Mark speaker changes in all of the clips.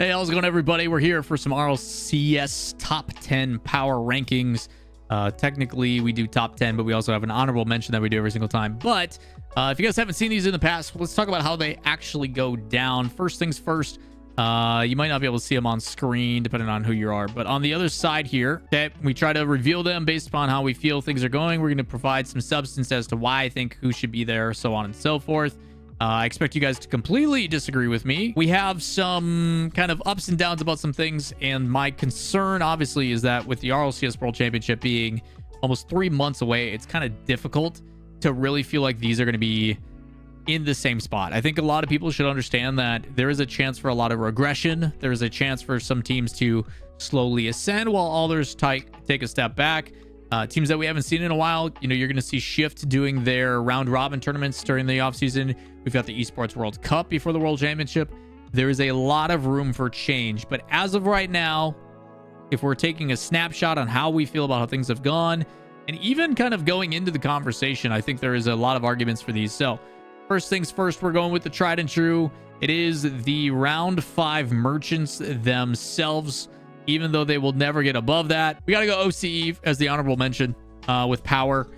Speaker 1: Hey, how's it going, everybody? We're here for some RLCS top 10 power rankings. Technically, we do top 10, but we also have an honorable mention that we do every single time. But if you guys haven't seen these in the past, let's talk about how they actually go down. First things first, you might not be able to see them on screen depending on who you are. But on the other side here, okay, we try to reveal them based upon how we feel things are going. We're going to provide some substance as to why I think who should be there, so on and so forth. I expect you guys to completely disagree with me. We have some kind of ups and downs about some things, and my concern, obviously, is that with the RLCS World Championship being almost 3 months away, it's kind of difficult to really feel like these are going to be in the same spot. I think a lot of people should understand that there is a chance for a lot of regression. There's a chance for some teams to slowly ascend while others take a step back. Teams that we haven't seen in a while, you know, you're going to see Shift doing their round robin tournaments during the offseason. We've got the Esports World Cup before the World Championship. There is a lot of room for change. But as of right now, if we're taking a snapshot on how we feel about how things have gone, and even kind of going into the conversation, I think there is a lot of arguments for these. So first things first, we're going with the tried and true. It is the round 5 merchants themselves. Even though they will never get above that, we got to go OCE as the honorable mention with Power.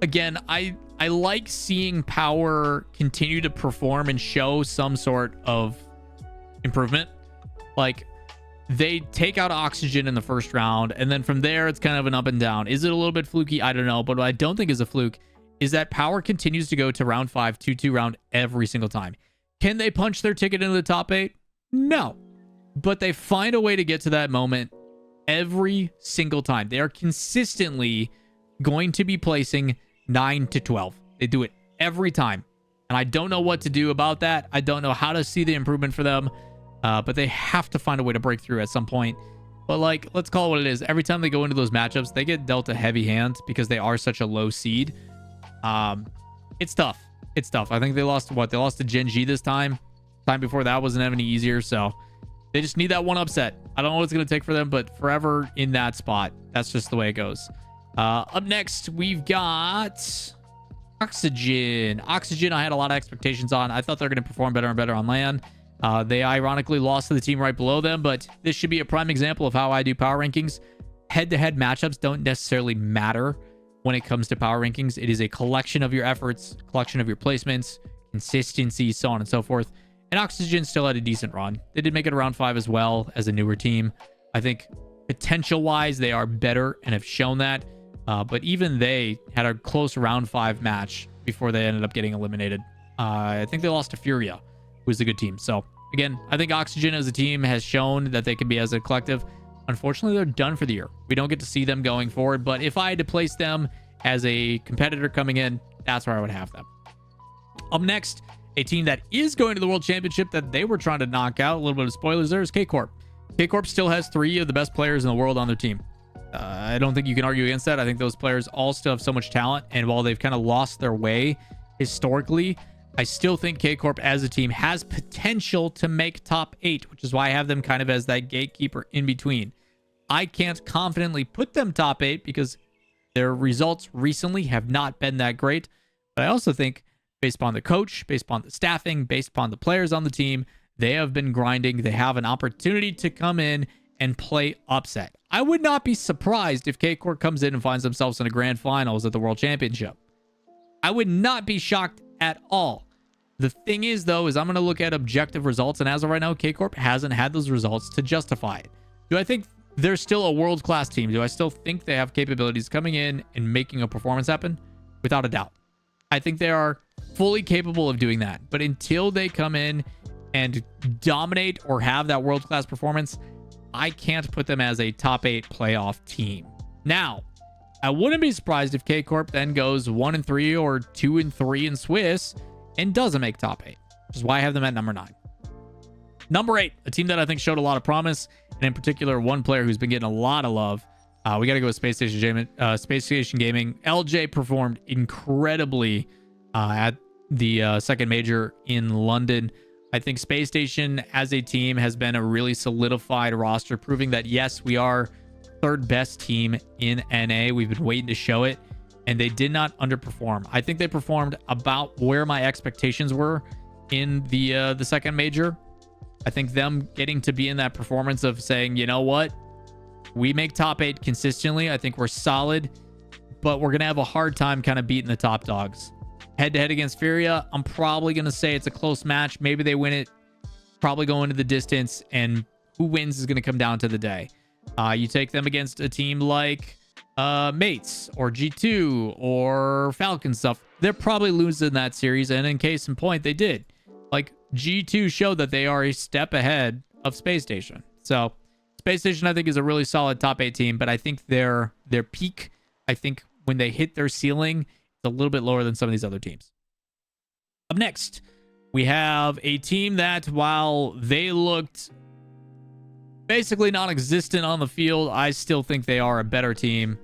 Speaker 1: Again, I like seeing Power continue to perform and show some sort of improvement. Like, they take out Oxygen in the first round, and then from there, it's kind of an up and down. Is it a little bit fluky? I don't know. But what I don't think is a fluke is that Power continues to go to round 5, 2-2 round every single time. Can they punch their ticket into the top 8? No. But they find a way to get to that moment every single time. They are consistently going to be placing 9 to 12. They do it every time. And I don't know what to do about that. I don't know how to see the improvement for them. But they have to find a way to break through at some point. But, like, let's call it what it is. Every time they go into those matchups, they get dealt a heavy hand because they are such a low seed. It's tough. It's tough. I think they lost to what? They lost to Gen G this time. Time before that wasn't any easier, so they just need that one upset. I don't know what it's going to take for them, but forever in that spot. That's just the way it goes. Up next, we've got Oxygen. Oxygen, I had a lot of expectations on. I thought they're going to perform better and better on LAN. They ironically lost to the team right below them, but this should be a prime example of how I do power rankings. Head-to-head matchups don't necessarily matter when it comes to power rankings. It is a collection of your efforts, collection of your placements, consistency, so on and so forth. And Oxygen still had a decent run. They did make it around 5 as well as a newer team. I think potential-wise, they are better and have shown that. But even they had a close round 5 match before they ended up getting eliminated. I think they lost to Furia, who's a good team. So, again, I think Oxygen as a team has shown that they can be as a collective. Unfortunately, they're done for the year. We don't get to see them going forward. But if I had to place them as a competitor coming in, that's where I would have them. Up next, a team that is going to the World Championship that they were trying to knock out. A little bit of spoilers there is K-Corp. K-Corp still has 3 of the best players in the world on their team. I don't think you can argue against that. I think those players all still have so much talent. And while they've kind of lost their way historically, I still think K-Corp as a team has potential to make top 8, which is why I have them kind of as that gatekeeper in between. I can't confidently put them top 8 because their results recently have not been that great. But I also think based upon the coach, based upon the staffing, based upon the players on the team, they have been grinding. They have an opportunity to come in and play upset. I would not be surprised if K-Corp comes in and finds themselves in a grand finals at the World Championship. I would not be shocked at all. The thing is, though, is I'm going to look at objective results, and as of right now, K-Corp hasn't had those results to justify it. Do I think they're still a world-class team? Do I still think they have capabilities coming in and making a performance happen? Without a doubt. I think they are fully capable of doing that. But until they come in and dominate or have that world-class performance, I can't put them as a top 8 playoff team. Now, I wouldn't be surprised if K-Corp then goes 1-3 or 2-3 in Swiss and doesn't make top 8, which is why I have them at number 9. Number 8, a team that I think showed a lot of promise, and in particular, one player who's been getting a lot of love. We got to go with Space Station Gaming. LJ performed incredibly at the second major in London. I think Space Station as a team has been a really solidified roster, proving that, yes, we are third best team in NA. We've been waiting to show it, and they did not underperform. I think they performed about where my expectations were in the second major. I think them getting to be in that performance of saying, you know what, we make top 8 consistently. I think we're solid, but we're going to have a hard time kind of beating the top dogs. Head to head against Furia, I'm probably going to say it's a close match. Maybe they win it, probably go into the distance, and who wins is going to come down to the day. You take them against a team like Mates or G2 or Falcon stuff. They're probably losing that series, and in case in point, they did. Like, G2 showed that they are a step ahead of Space Station. So Space Station, I think, is a really solid top 8 team, but I think their peak, I think when they hit their ceiling, it's a little bit lower than some of these other teams. Up next, we have a team that, while they looked basically non-existent on the field, I still think they are a better team,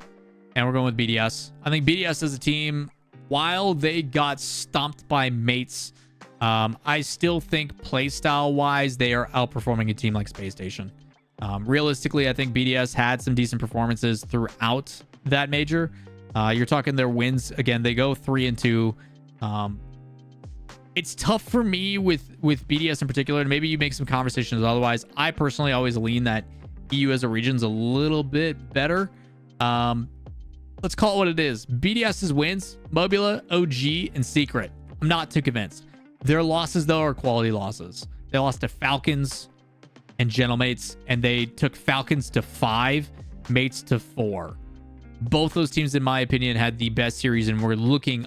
Speaker 1: and we're going with BDS. I think BDS as a team, while they got stomped by Mates, I still think playstyle-wise, they are outperforming a team like Space Station. Realistically, I think BDS had some decent performances throughout that major. You're talking their wins. Again, they go 3-2. It's tough for me with BDS in particular, and maybe you make some conversations otherwise. I personally always lean that EU as a region's a little bit better. Let's call it what it is. BDS's wins, Mobula, OG, and Secret. I'm not too convinced. Their losses, though, are quality losses. They lost to Falcons and Gentlemates, and they took Falcons to 5, Mates to 4. Both those teams, in my opinion, had the best series and were looking,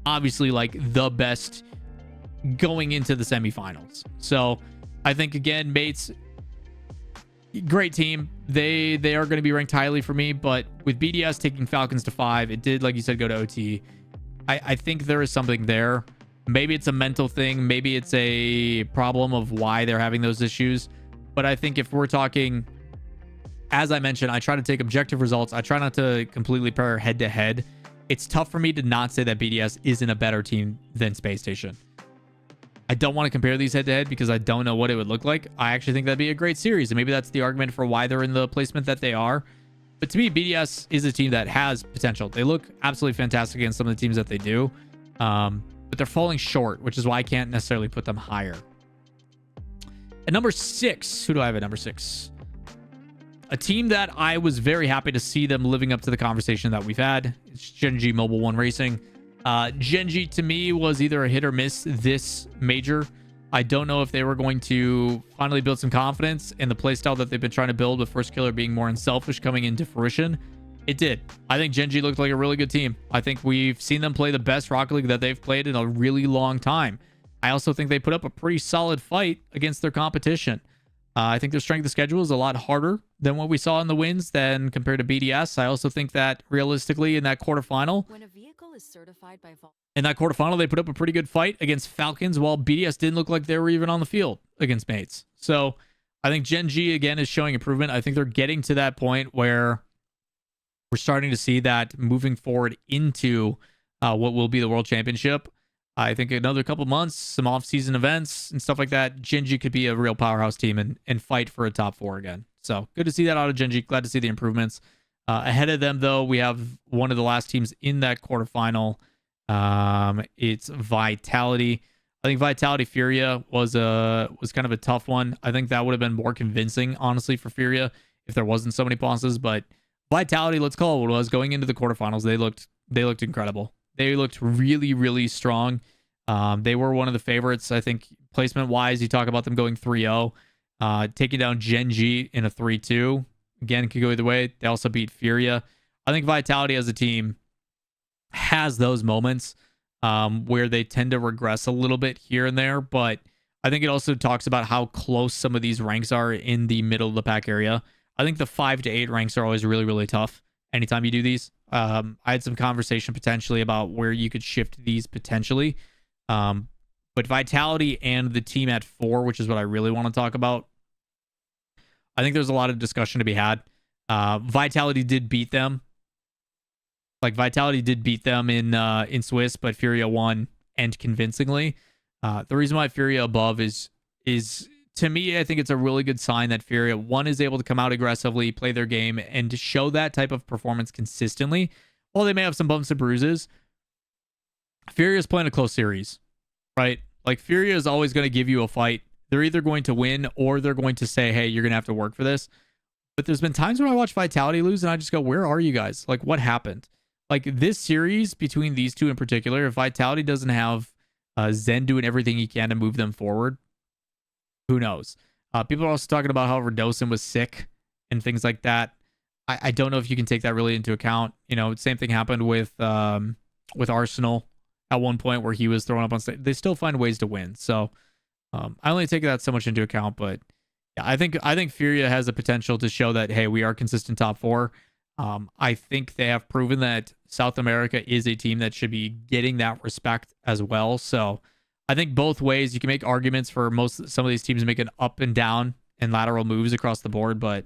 Speaker 1: obviously, like the best going into the semifinals. So I think, again, Mates, great team. They are going to be ranked highly for me, but with BDS taking Falcons to 5, it did, like you said, go to OT. I think there is something there. Maybe it's a mental thing. Maybe it's a problem of why they're having those issues. But I think if we're talking, as I mentioned, I try to take objective results. I try not to completely pair head to head. It's tough for me to not say that BDS isn't a better team than Space Station. I don't want to compare these head to head because I don't know what it would look like. I actually think that'd be a great series, and maybe that's the argument for why they're in the placement that they are. But to me, BDS is a team that has potential. They look absolutely fantastic against some of the teams that they do. But they're falling short, which is why I can't necessarily put them higher. At number 6, who do I have at number 6? A team that I was very happy to see them living up to the conversation that we've had. It's Gen.G Mobile 1 Racing. Gen.G to me was either a hit or miss this major. I don't know if they were going to finally build some confidence in the playstyle that they've been trying to build, with First Killer being more unselfish coming into fruition. It did. I think Gen.G looked like a really good team. I think we've seen them play the best Rocket League that they've played in a really long time. I also think they put up a pretty solid fight against their competition. I think their strength of schedule is a lot harder than what we saw in the wins than compared to BDS. I also think that realistically in that quarterfinal,
Speaker 2: when a vehicle is certified by
Speaker 1: they put up a pretty good fight against Falcons, while BDS didn't look like they were even on the field against Mates. So I think Gen.G again is showing improvement. I think they're getting to that point where we're starting to see that moving forward into what will be the World Championship. I think another couple months, some off-season events and stuff like that, Gen.G could be a real powerhouse team and fight for a top 4 again. So good to see that out of Gen.G. Glad to see the improvements. Ahead of them, though, we have one of the last teams in that quarterfinal. It's Vitality. I think Vitality Furia was kind of a tough one. I think that would have been more convincing, honestly, for Furia if there wasn't so many bosses. But Vitality, let's call it what it was, going into the quarterfinals, they looked incredible. They looked really, really strong. They were one of the favorites. I think placement-wise, you talk about them going 3-0, taking down Gen.G in a 3-2. Again, could go either way. They also beat Furia. I think Vitality as a team has those moments where they tend to regress a little bit here and there, but I think it also talks about how close some of these ranks are in the middle of the pack area. I think the 5 to 8 ranks are always really, really tough anytime you do these. I had some conversation potentially about where you could shift these potentially. But Vitality and the team at 4, which is what I really want to talk about, I think there's a lot of discussion to be had. Vitality did beat them. Vitality did beat them in Swiss, but Furia won, and convincingly. The reason why Furia above is to me, I think it's a really good sign that Furia, one, is able to come out aggressively, play their game, and to show that type of performance consistently. While they may have some bumps and bruises, Furia is playing a close series, right? Furia is always going to give you a fight They're either going to win or they're going to say, hey, you're going to have to work for this. But there's been times when I watch Vitality lose and I just go, where are you guys? Like, what happened? Like, this series between these two in particular, if Vitality doesn't have Zen doing everything he can to move them forward, who knows? People are also talking about how Radosin was sick and things like that. I don't know if you can take that really into account. You know, same thing happened with Arsenal at one point where he was thrown up on stage. They still find ways to win. So I only take that so much into account, but yeah, I think Furia has the potential to show that, hey, we are consistent top 4. I think they have proven that South America is a team that should be getting that respect as well. So I think both ways you can make arguments for some of these teams making up and down and lateral moves across the board, but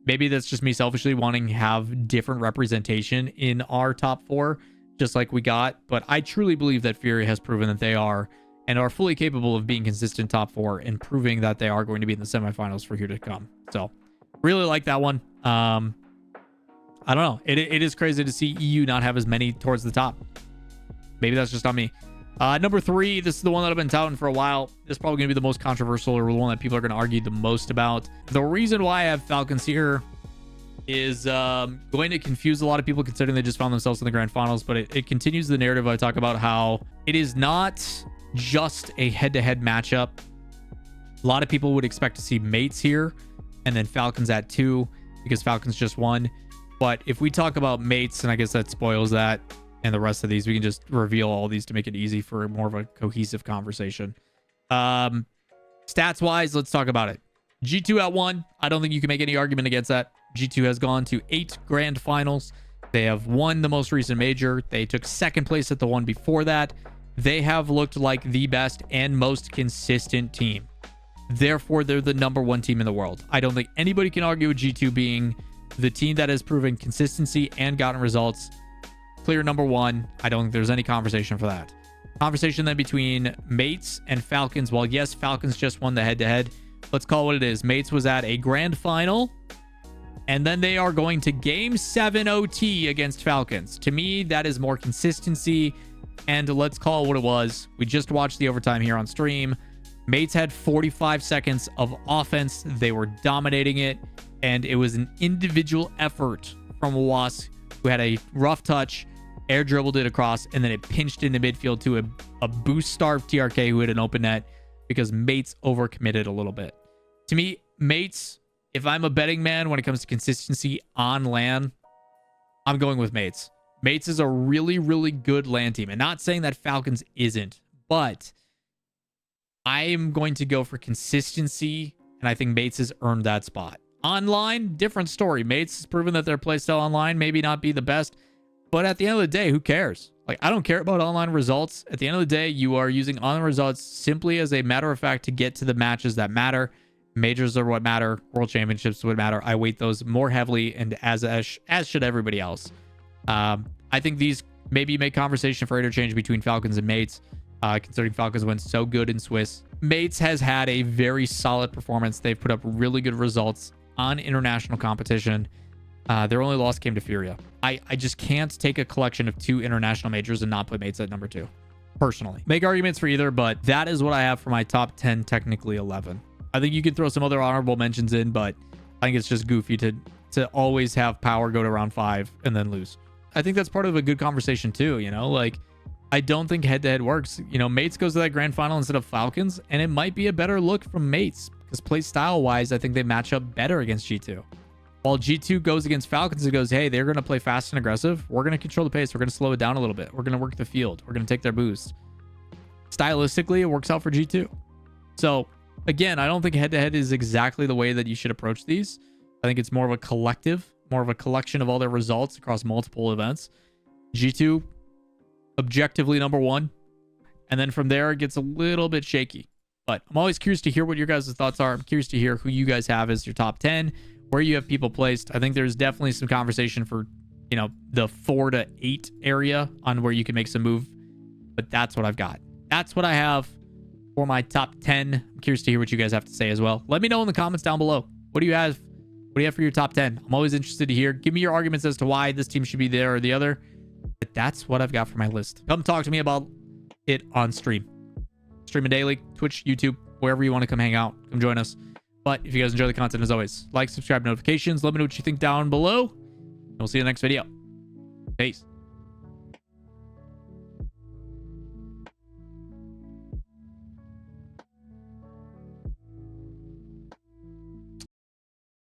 Speaker 1: maybe that's just me selfishly wanting to have different representation in our top 4, just like we got. But I truly believe that Furia has proven that they are and are fully capable of being consistent top 4 and proving that they are going to be in the semifinals for here to come. So really like that one. I don't know. It is crazy to see EU not have as many towards the top. Maybe that's just on me. Number 3, this is the one that I've been touting for a while. This is probably going to be the most controversial or the one that people are going to argue the most about. The reason why I have Falcons here is going to confuse a lot of people considering they just found themselves in the grand finals, but it continues the narrative I talk about how it is not just a head-to-head matchup. A lot of people would expect to see Mates here and then Falcons at 2 because Falcons just won. But if we talk about Mates, and I guess that spoils that, and the rest of these, we can just reveal all these to make it easy for more of a cohesive conversation. Stats wise, let's talk about it. G2 at 1. I don't think you can make any argument against that. G2 has gone to 8 grand finals. They have won the most recent major. They took 2nd place at the one before that. They have looked like the best and most consistent team. Therefore, they're the number 1 team in the world. I don't think anybody can argue with G2 being the team that has proven consistency and gotten results. Clear number 1. I don't think there's any conversation for that. Conversation then between Mates and Falcons. Well, yes, Falcons just won the head-to-head. Let's call it what it is. Mates was at a grand final, and then they are going to Game 7 OT against Falcons. To me, that is more consistency, and let's call it what it was. We just watched the overtime here on stream. Mates had 45 seconds of offense. They were dominating it, and it was an individual effort from Was, who had a rough touch, air dribbled it across, and then it pinched into midfield to a boost-starved TRK who had an open net because Mates overcommitted a little bit. To me, Mates, if I'm a betting man when it comes to consistency on LAN, I'm going with Mates. Mates is a really, really good LAN team. And not saying that Falcons isn't, but I am going to go for consistency, and I think Mates has earned that spot. Online, different story. Mates has proven that their playstyle online maybe not be the best, but at the end of the day, who cares? Like, I don't care about online results. At the end of the day, you are using online results simply as a matter of fact to get to the matches that matter. Majors are what matter. World championships would matter. I weight those more heavily, and as should everybody else. I think these maybe make conversation for interchange between Falcons and Mates, considering Falcons went so good in Swiss. Mates has had a very solid performance. They've put up really good results on international competition. Their only loss came to Furia. I just can't take a collection of 2 international majors and not put Mates at number 2. Personally. Make arguments for either, but that is what I have for my top 10, technically 11. I think you can throw some other honorable mentions in, but I think it's just goofy to always have Power go to round 5 and then lose. I think that's part of a good conversation too, you know? Like, I don't think head-to-head works. You know, Mates goes to that grand final instead of Falcons, and it might be a better look from Mates because play style-wise, I think they match up better against G2. While G2 goes against Falcons, it goes, hey, they're going to play fast and aggressive. We're going to control the pace. We're going to slow it down a little bit. We're going to work the field. We're going to take their boost. Stylistically, it works out for G2. So, again, I don't think head-to-head is exactly the way that you should approach these. I think it's more of a collective, more of a collection of all their results across multiple events. G2, objectively number 1. And then from there, it gets a little bit shaky. But I'm always curious to hear what your guys' thoughts are. I'm curious to hear who you guys have as your top 10, where you have people placed. I think there's definitely some conversation for, you know, the 4 to 8 area on where you can make some move. But that's what I've got. That's what I have for my top 10. I'm curious to hear what you guys have to say as well. Let me know in the comments down below. What do you have? What do you have for your top 10? I'm always interested to hear. Give me your arguments as to why this team should be there or the other. But that's what I've got for my list. Come talk to me about it on stream. Streaming daily, Twitch, YouTube, wherever you want to come hang out, come join us. But if you guys enjoy the content, as always, like, subscribe, notifications. Let me know what you think down below. And we'll see you in the next video. Peace.